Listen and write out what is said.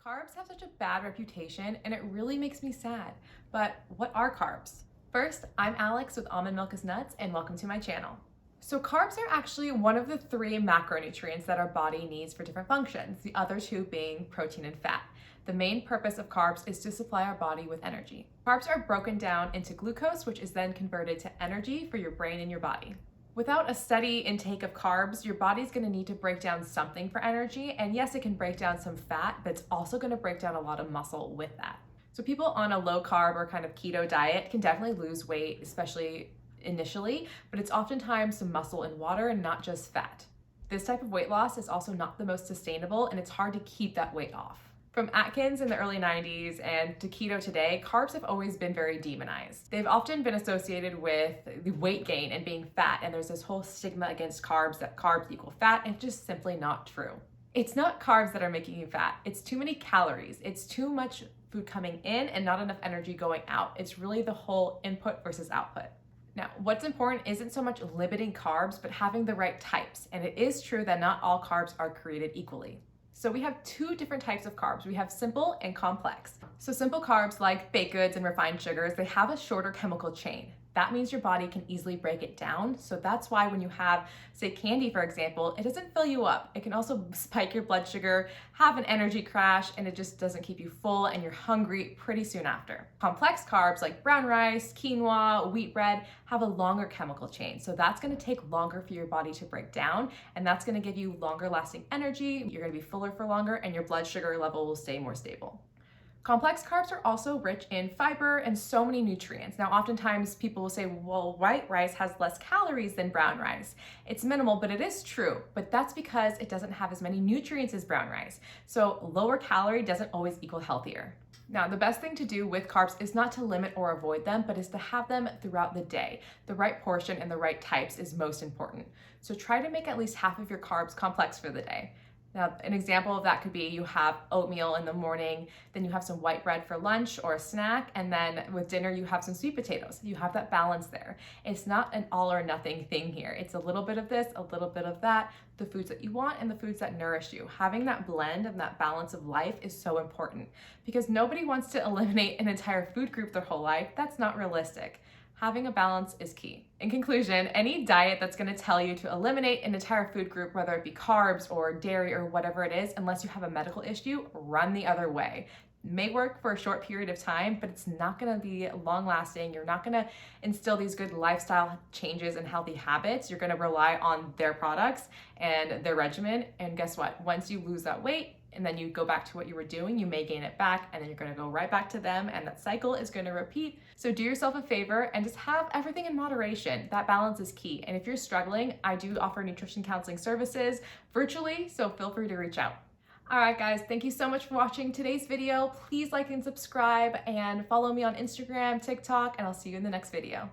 Carbs have such a bad reputation and it really makes me sad. But what are carbs? First, I'm Alex with Almond Milk is Nuts and welcome to my channel. So carbs are actually one of the three macronutrients that our body needs for different functions, the other two being protein and fat. The main purpose of carbs is to supply our body with energy. Carbs are broken down into glucose, which is then converted to energy for your brain and your body. Without a steady intake of carbs, your body's gonna need to break down something for energy. And yes, it can break down some fat, but it's also gonna break down a lot of muscle with that. So people on a low carb or kind of keto diet can definitely lose weight, especially initially, but it's oftentimes some muscle and water and not just fat. This type of weight loss is also not the most sustainable and it's hard to keep that weight off. From Atkins in the early 90s and to keto today, carbs have always been very demonized. They've often been associated with the weight gain and being fat, and there's this whole stigma against carbs that carbs equal fat, and it's just simply not true. It's not carbs that are making you fat. It's too many calories. It's too much food coming in and not enough energy going out. It's really the whole input versus output. Now, what's important isn't so much limiting carbs, but having the right types. And it is true that not all carbs are created equally. So we have two different types of carbs. We have simple and complex. So simple carbs like baked goods and refined sugars, they have a shorter chemical chain. That means your body can easily break it down. So that's why when you have, say, candy, for example, it doesn't fill you up. It can also spike your blood sugar, have an energy crash, and it just doesn't keep you full and you're hungry pretty soon after. Complex carbs like brown rice, quinoa, wheat bread have a longer chemical chain. So that's gonna take longer for your body to break down, and that's gonna give you longer lasting energy. You're gonna be fuller for longer and your blood sugar level will stay more stable. Complex carbs are also rich in fiber and so many nutrients. Now, oftentimes people will say, well, white rice has less calories than brown rice. It's minimal, but it is true. But that's because it doesn't have as many nutrients as brown rice. So lower calorie doesn't always equal healthier. Now, the best thing to do with carbs is not to limit or avoid them, but is to have them throughout the day. The right portion and the right types is most important. So try to make at least half of your carbs complex for the day. Now, an example of that could be you have oatmeal in the morning, then you have some white bread for lunch or a snack, and then with dinner you have some sweet potatoes. You have that balance there. It's not an all or nothing thing here. It's a little bit of this, a little bit of that, the foods that you want and the foods that nourish you. Having that blend and that balance of life is so important because nobody wants to eliminate an entire food group their whole life. That's not realistic. Having a balance is key. In conclusion, any diet that's gonna tell you to eliminate an entire food group, whether it be carbs or dairy or whatever it is, unless you have a medical issue, run the other way. It may work for a short period of time, but it's not gonna be long lasting. You're not gonna instill these good lifestyle changes and healthy habits. You're gonna rely on their products and their regimen. And guess what? Once you lose that weight, and then you go back to what you were doing, you may gain it back, and then you're gonna go right back to them, and that cycle is gonna repeat. So do yourself a favor and just have everything in moderation. That balance is key. And if you're struggling, I do offer nutrition counseling services virtually, so feel free to reach out. All right, guys, thank you so much for watching today's video. Please like and subscribe and follow me on Instagram, TikTok, and I'll see you in the next video.